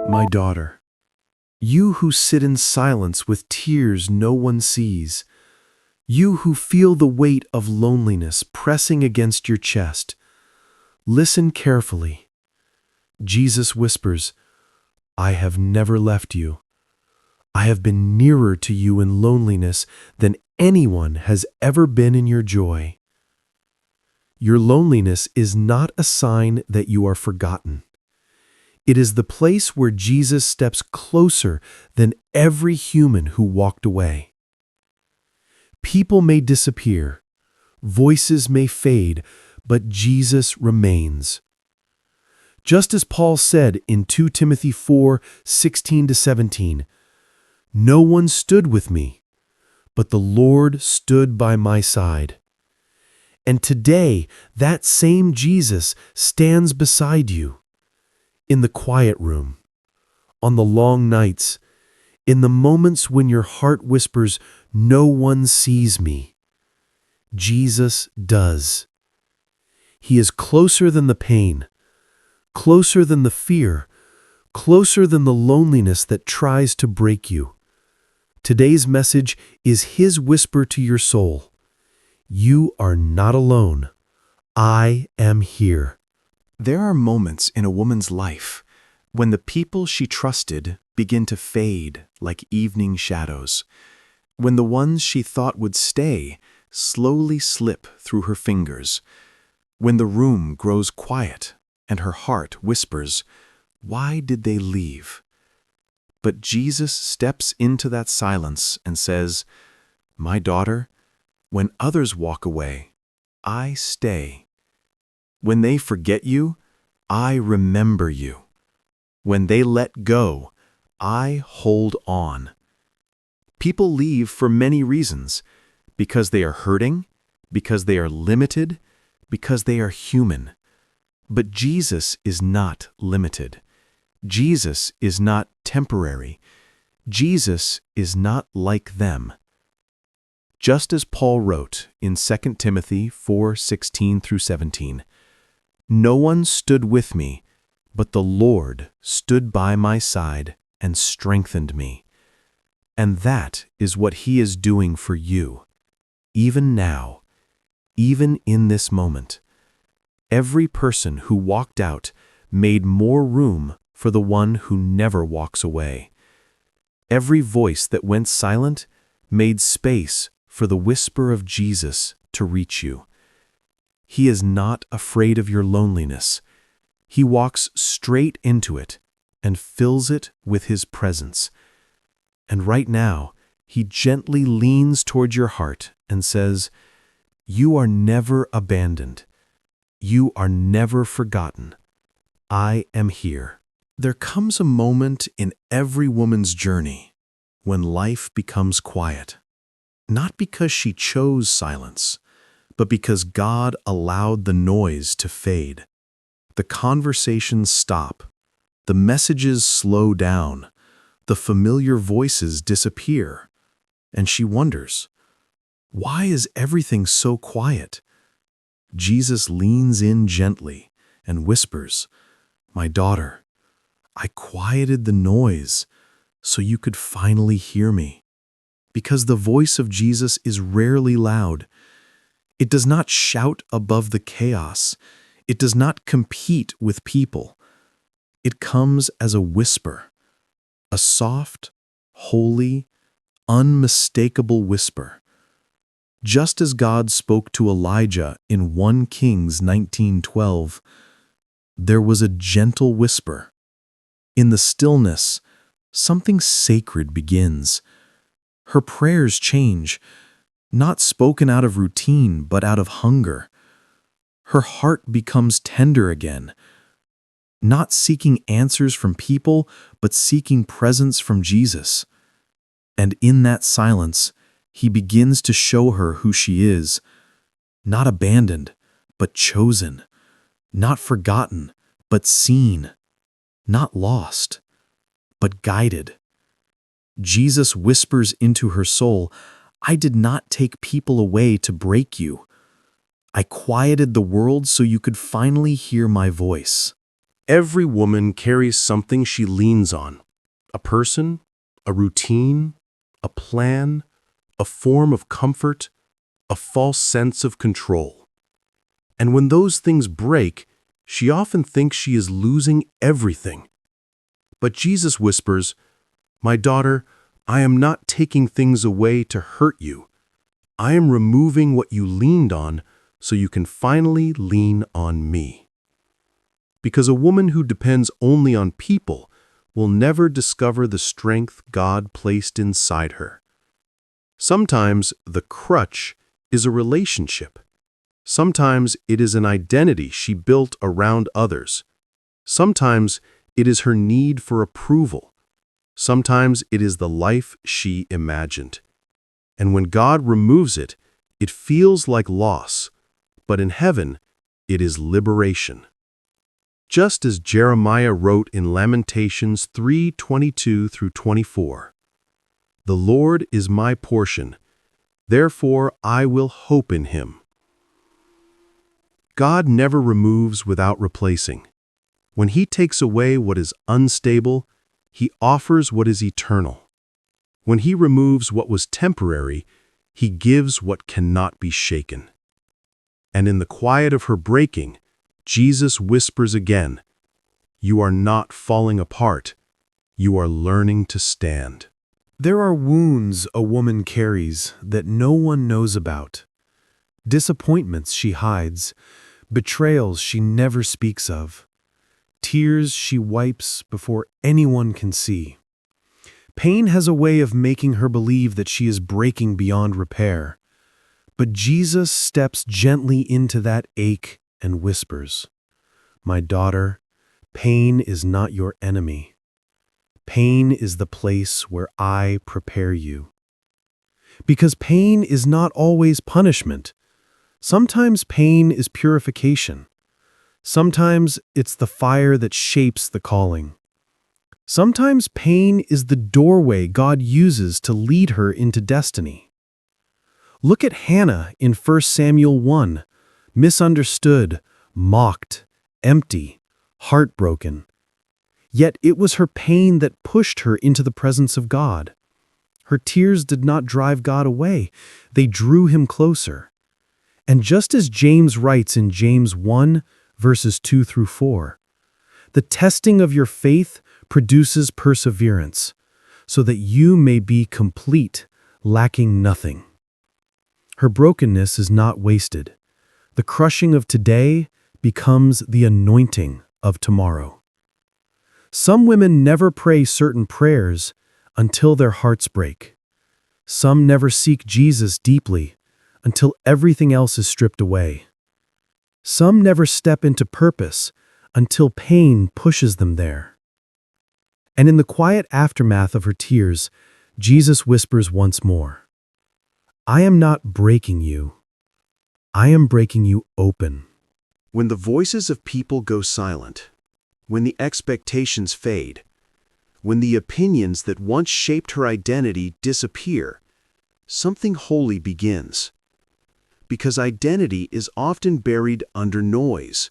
My daughter, you who sit in silence with tears no one sees, you who feel the weight of loneliness pressing against your chest, listen carefully. Jesus whispers, I have never left you. I have been nearer to you in loneliness than anyone has ever been in your joy. Your loneliness is not a sign that you are forgotten. It is the place where Jesus steps closer than every human who walked away. People may disappear, voices may fade, but Jesus remains. Just as Paul said in 2 Timothy 4:16-17, no one stood with me, but the Lord stood by my side. And today, that same Jesus stands beside you. In the quiet room, on the long nights, in the moments when your heart whispers, no one sees me. Jesus does. He is closer than the pain, closer than the fear, closer than the loneliness that tries to break you. Today's message is His whisper to your soul. You are not alone. I am here. There are moments in a woman's life when the people she trusted begin to fade like evening shadows, when the ones she thought would stay slowly slip through her fingers, when the room grows quiet and her heart whispers, why did they leave? But Jesus steps into that silence and says, my daughter, when others walk away, I stay. When they forget you, I remember you. When they let go, I hold on. People leave for many reasons, because they are hurting, because they are limited, because they are human. But Jesus is not limited. Jesus is not temporary. Jesus is not like them. Just as Paul wrote in 2 Timothy 4:16-17, no one stood with me, but the Lord stood by my side and strengthened me. And that is what He is doing for you, even now, even in this moment. Every person who walked out made more room for the one who never walks away. Every voice that went silent made space for the whisper of Jesus to reach you. He is not afraid of your loneliness. He walks straight into it and fills it with His presence. And right now, He gently leans toward your heart and says, you are never abandoned. You are never forgotten. I am here. There comes a moment in every woman's journey when life becomes quiet, not because she chose silence, but because God allowed the noise to fade. The conversations stop, the messages slow down, the familiar voices disappear, and she wonders, why is everything so quiet? Jesus leans in gently and whispers, my daughter, I quieted the noise so you could finally hear me. Because the voice of Jesus is rarely loud. It does not shout above the chaos. It does not compete with people. It comes as a whisper, a soft, holy, unmistakable whisper. Just as God spoke to Elijah in 1 Kings 19:12, there was a gentle whisper. In the stillness, something sacred begins. Her prayers change, not spoken out of routine, but out of hunger. Her heart becomes tender again, not seeking answers from people, but seeking presence from Jesus. And in that silence, He begins to show her who she is, not abandoned, but chosen, not forgotten, but seen, not lost, but guided. Jesus whispers into her soul, I did not take people away to break you. I quieted the world so you could finally hear my voice. Every woman carries something she leans on: a person, a routine, a plan, a form of comfort, a false sense of control. And when those things break, she often thinks she is losing everything. But Jesus whispers, "My daughter, I am not taking things away to hurt you. I am removing what you leaned on so you can finally lean on me." Because a woman who depends only on people will never discover the strength God placed inside her. Sometimes the crutch is a relationship. Sometimes it is an identity she built around others. Sometimes it is her need for approval. Sometimes it is the life she imagined. And when God removes it, it feels like loss, but in heaven, it is liberation. Just as Jeremiah wrote in Lamentations 3:22 through 24, "The Lord is my portion, therefore I will hope in him." God never removes without replacing. When he takes away what is unstable, he offers what is eternal. When he removes what was temporary, he gives what cannot be shaken. And in the quiet of her breaking, Jesus whispers again, "You are not falling apart. You are learning to stand." There are wounds a woman carries that no one knows about. Disappointments she hides, betrayals she never speaks of, tears she wipes before anyone can see. Pain has a way of making her believe that she is breaking beyond repair. But Jesus steps gently into that ache and whispers, "My daughter, pain is not your enemy. Pain is the place where I prepare you." Because pain is not always punishment. Sometimes pain is purification. Sometimes it's the fire that shapes the calling. Sometimes pain is the doorway God uses to lead her into destiny. Look at Hannah in 1 Samuel 1, misunderstood, mocked, empty, heartbroken. Yet it was her pain that pushed her into the presence of God. Her tears did not drive God away, they drew him closer. And just as James writes in James 1, verses 2 through 4, "The testing of your faith produces perseverance, so that you may be complete, lacking nothing." Her brokenness is not wasted. The crushing of today becomes the anointing of tomorrow. Some women never pray certain prayers until their hearts break. Some never seek Jesus deeply until everything else is stripped away. Some never step into purpose until pain pushes them there. And in the quiet aftermath of her tears, Jesus whispers once more, "I am not breaking you. I am breaking you open." When the voices of people go silent, when the expectations fade, when the opinions that once shaped her identity disappear, something holy begins. Because identity is often buried under noise,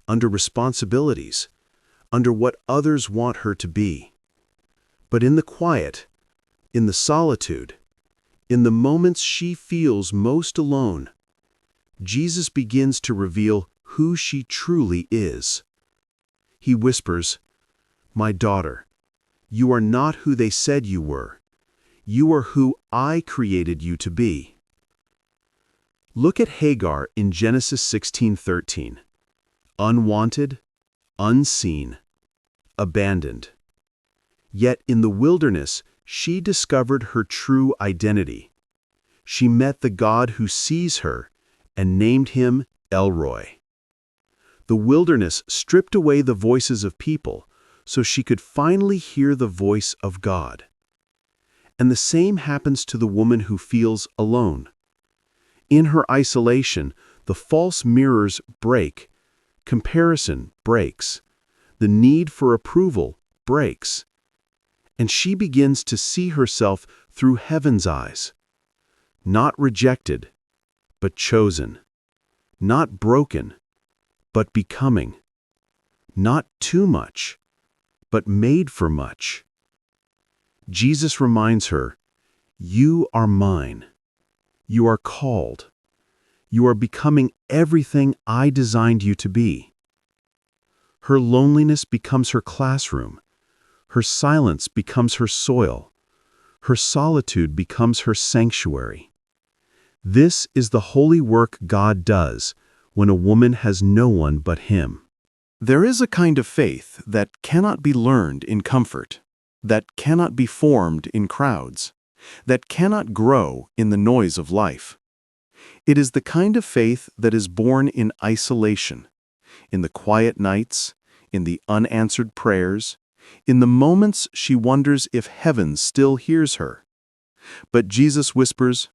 under responsibilities, under what others want her to be. But in the quiet, in the solitude, in the moments she feels most alone, Jesus begins to reveal who she truly is. He whispers, "My daughter, you are not who they said you were. You are who I created you to be." Look at Hagar in Genesis 16:13. Unwanted, unseen, abandoned. Yet in the wilderness, she discovered her true identity. She met the God who sees her and named him Elroy. The wilderness stripped away the voices of people so she could finally hear the voice of God. And the same happens to the woman who feels alone. In her isolation, the false mirrors break, comparison breaks, the need for approval breaks, and she begins to see herself through heaven's eyes. Not rejected, but chosen. Not broken, but becoming. not too much, but made for much. Jesus reminds her, "You are mine. You are called. You are becoming everything I designed you to be." Her loneliness becomes her classroom. Her silence becomes her soil. Her solitude becomes her sanctuary. This is the holy work God does when a woman has no one but Him. There is a kind of faith that cannot be learned in comfort, that cannot be formed in crowds, that cannot grow in the noise of life. It is the kind of faith that is born in isolation, in the quiet nights, in the unanswered prayers, in the moments she wonders if heaven still hears her. But Jesus whispers,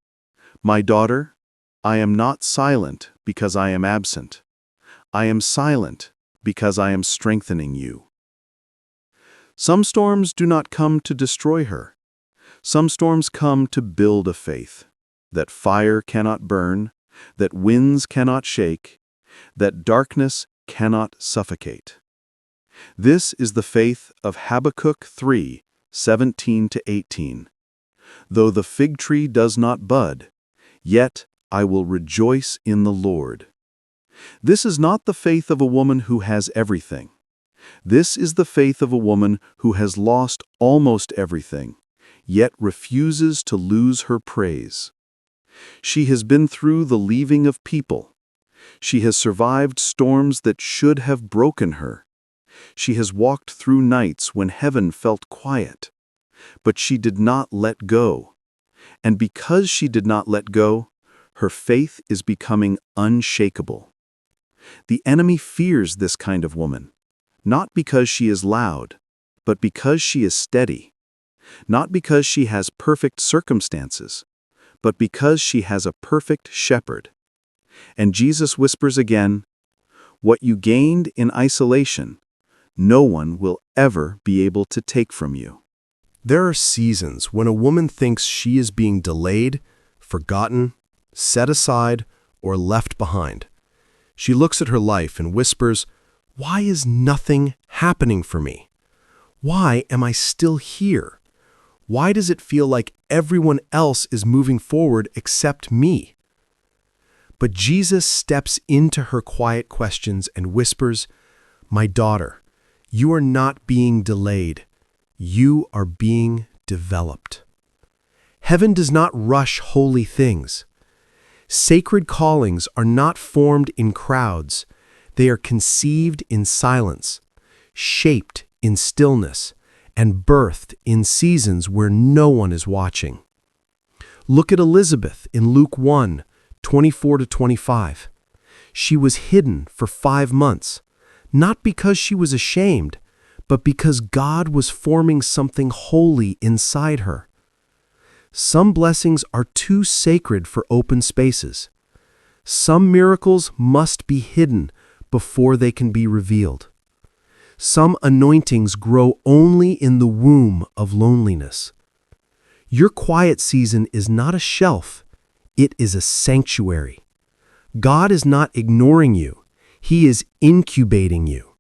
"My daughter, I am not silent because I am absent. I am silent because I am strengthening you." Some storms do not come to destroy her. Some storms come to build a faith that fire cannot burn, that winds cannot shake, that darkness cannot suffocate. This is the faith of Habakkuk 3:17-18. "Though the fig tree does not bud, yet I will rejoice in the Lord." This is not the faith of a woman who has everything. This is the faith of a woman who has lost almost everything, yet refuses to lose her praise. She has been through the leaving of people. She has survived storms that should have broken her. She has walked through nights when heaven felt quiet. But she did not let go. And because she did not let go, her faith is becoming unshakable. The enemy fears this kind of woman, not because she is loud, but because she is steady. Not because she has perfect circumstances, but because she has a perfect shepherd. And Jesus whispers again, "What you gained in isolation, no one will ever be able to take from you." There are seasons when a woman thinks she is being delayed, forgotten, set aside, or left behind. She looks at her life and whispers, "Why is nothing happening for me? Why am I still here? Why does it feel like everyone else is moving forward except me?" But Jesus steps into her quiet questions and whispers, "My daughter, you are not being delayed. You are being developed." Heaven does not rush holy things. Sacred callings are not formed in crowds. They are conceived in silence, shaped in stillness, and birthed in seasons where no one is watching. Look at Elizabeth in Luke 1:24-25. She was hidden for 5 months, not because she was ashamed, but because God was forming something holy inside her. Some blessings are too sacred for open spaces. Some miracles must be hidden before they can be revealed. Some anointings grow only in the womb of loneliness. Your quiet season is not a shelf, it is a sanctuary. God is not ignoring you, He is incubating you.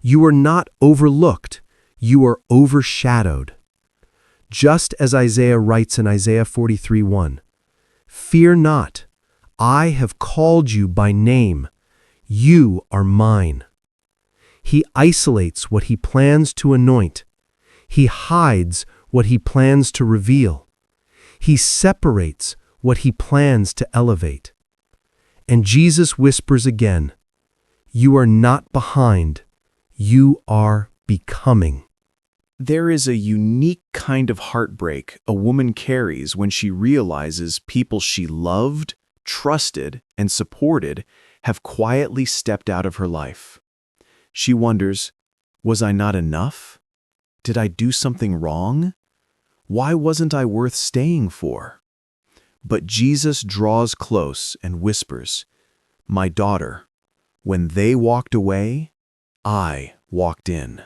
You are not overlooked, you are overshadowed. Just as Isaiah writes in Isaiah 43:1, "Fear not, I have called you by name, you are mine." He isolates what He plans to anoint. He hides what He plans to reveal. He separates what He plans to elevate. And Jesus whispers again, "You are not behind, you are becoming." There is a unique kind of heartbreak a woman carries when she realizes people she loved, trusted, and supported have quietly stepped out of her life. She wonders, was I not enough? Did I do something wrong? Why wasn't I worth staying for? But Jesus draws close and whispers, "My daughter, when they walked away, I walked in."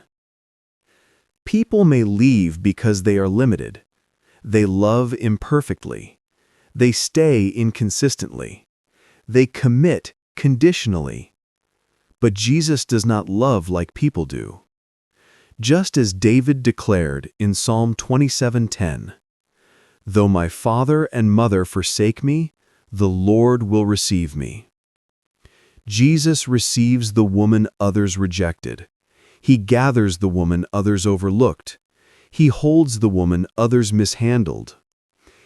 People may leave because they are limited. They love imperfectly. They stay inconsistently. They commit conditionally. But Jesus does not love like people do. Just as David declared in Psalm 27:10, "Though my father and mother forsake me, the Lord will receive me." Jesus receives the woman others rejected. He gathers the woman others overlooked. He holds the woman others mishandled.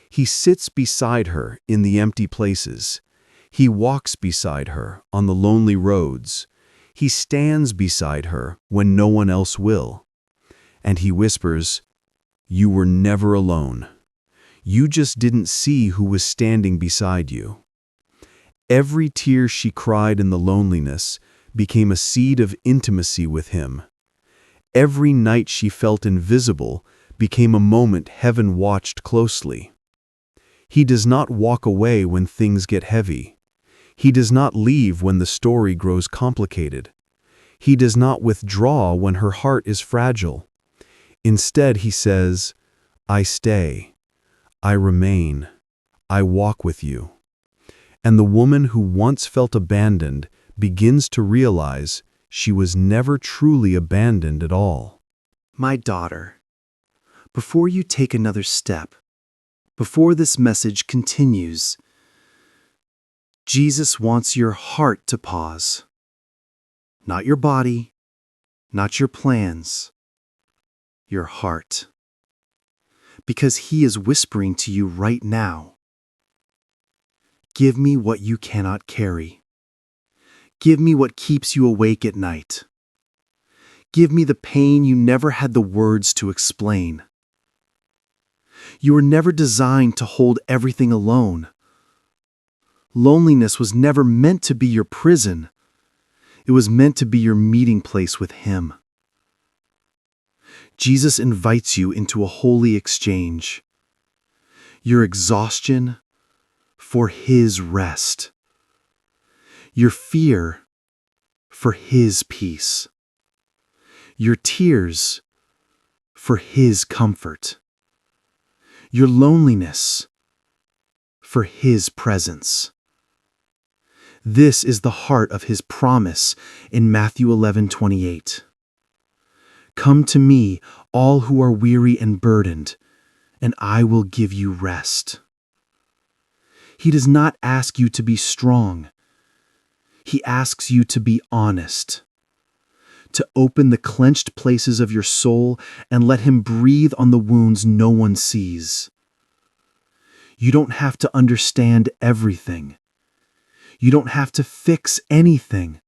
He sits beside her in the empty places. He walks beside her on the lonely roads. He stands beside her when no one else will. And he whispers, "You were never alone. You just didn't see who was standing beside you." Every tear she cried in the loneliness became a seed of intimacy with him. Every night she felt invisible became a moment heaven watched closely. He does not walk away when things get heavy. He does not leave when the story grows complicated. He does not withdraw when her heart is fragile. Instead, he says, "I stay. I remain. I walk with you." And the woman who once felt abandoned begins to realize she was never truly abandoned at all. My daughter, before you take another step, before this message continues, Jesus wants your heart to pause. Not your body, not your plans, your heart. Because he is whispering to you right now, "Give me what you cannot carry. Give me what keeps you awake at night. Give me the pain you never had the words to explain." You were never designed to hold everything alone. Loneliness was never meant to be your prison. It was meant to be your meeting place with him. Jesus invites you into a holy exchange. Your exhaustion for his rest. Your fear for his peace. Your tears for his comfort. Your loneliness for his presence. This is the heart of his promise in Matthew 11:28. "Come to me, all who are weary and burdened, and I will give you rest." He does not ask you to be strong. He asks you to be honest, to open the clenched places of your soul and let him breathe on the wounds no one sees. You don't have to understand everything. You don't have to fix anything.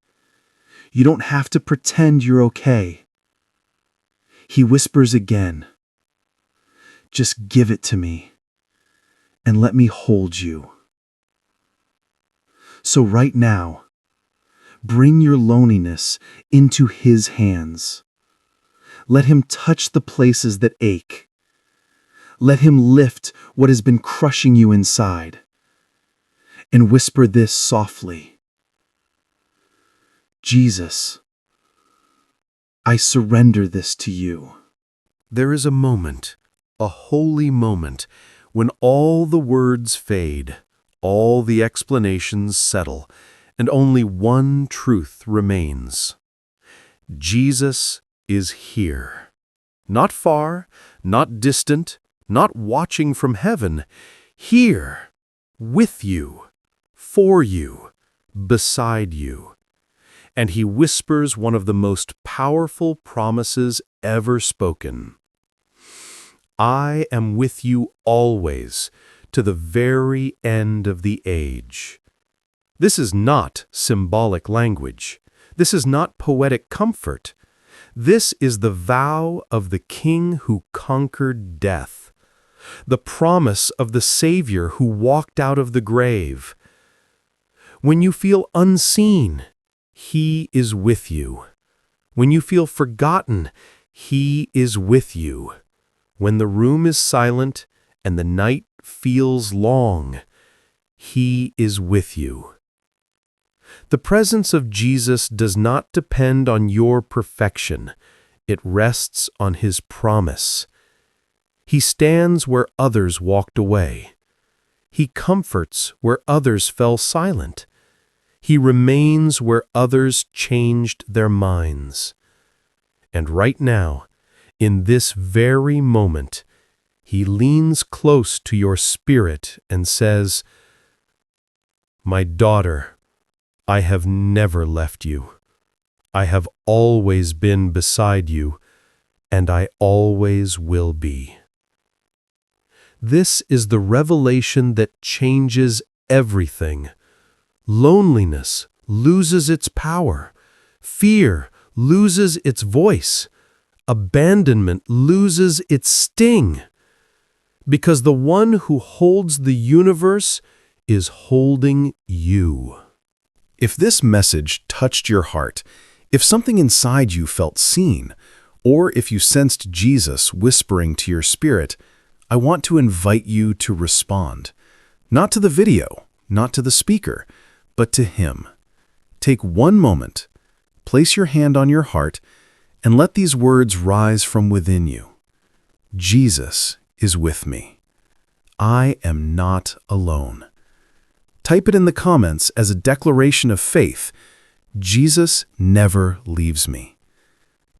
You don't have to pretend you're okay. He whispers again, "Just give it to me and let me hold you." So right now, bring your loneliness into his hands. Let him touch the places that ache. Let him lift what has been crushing you inside. And whisper this softly, "Jesus, I surrender this to you." There is a moment, a holy moment, when all the words fade, all the explanations settle, and only one truth remains. Jesus is here. Not far, not distant, not watching from heaven. Here, with you, for you, beside you. And he whispers one of the most powerful promises ever spoken. "I am with you always, to the very end of the age." This is not symbolic language. This is not poetic comfort. This is the vow of the King who conquered death, the promise of the Savior who walked out of the grave. When you feel unseen, he is with you. When you feel forgotten, he is with you. When the room is silent and the night feels long, he is with you. The presence of Jesus does not depend on your perfection. It rests on his promise. He stands where others walked away. He comforts where others fell silent. He remains where others changed their minds. And right now, in this very moment, He leans close to your spirit and says, "My daughter, I have never left you. I have always been beside you, and I always will be." This is the revelation that changes everything. Loneliness loses its power. Fear loses its voice. Abandonment loses its sting. Because the one who holds the universe is holding you. If this message touched your heart, if something inside you felt seen, or if you sensed Jesus whispering to your spirit, I want to invite you to respond. Not to the video, not to the speaker, but to Him. Take one moment, place your hand on your heart, and let these words rise from within you. Jesus is with me. I am not alone. Type it in the comments as a declaration of faith. Jesus never leaves me.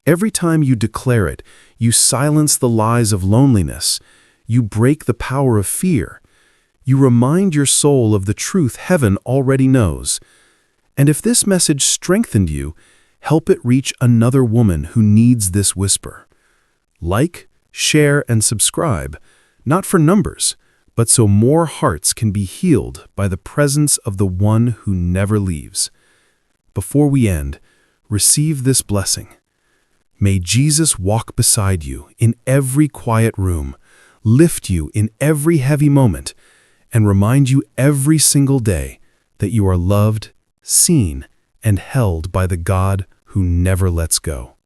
Every time you declare it, you silence the lies of loneliness. You break the power of fear. You remind your soul of the truth heaven already knows. And if this message strengthened you, help it reach another woman who needs this whisper. Like, share, and subscribe, not for numbers, but so more hearts can be healed by the presence of the one who never leaves. Before we end, receive this blessing. May Jesus walk beside you in every quiet room, lift you in every heavy moment, and remind you every single day that you are loved, seen, and held by the God who never lets go.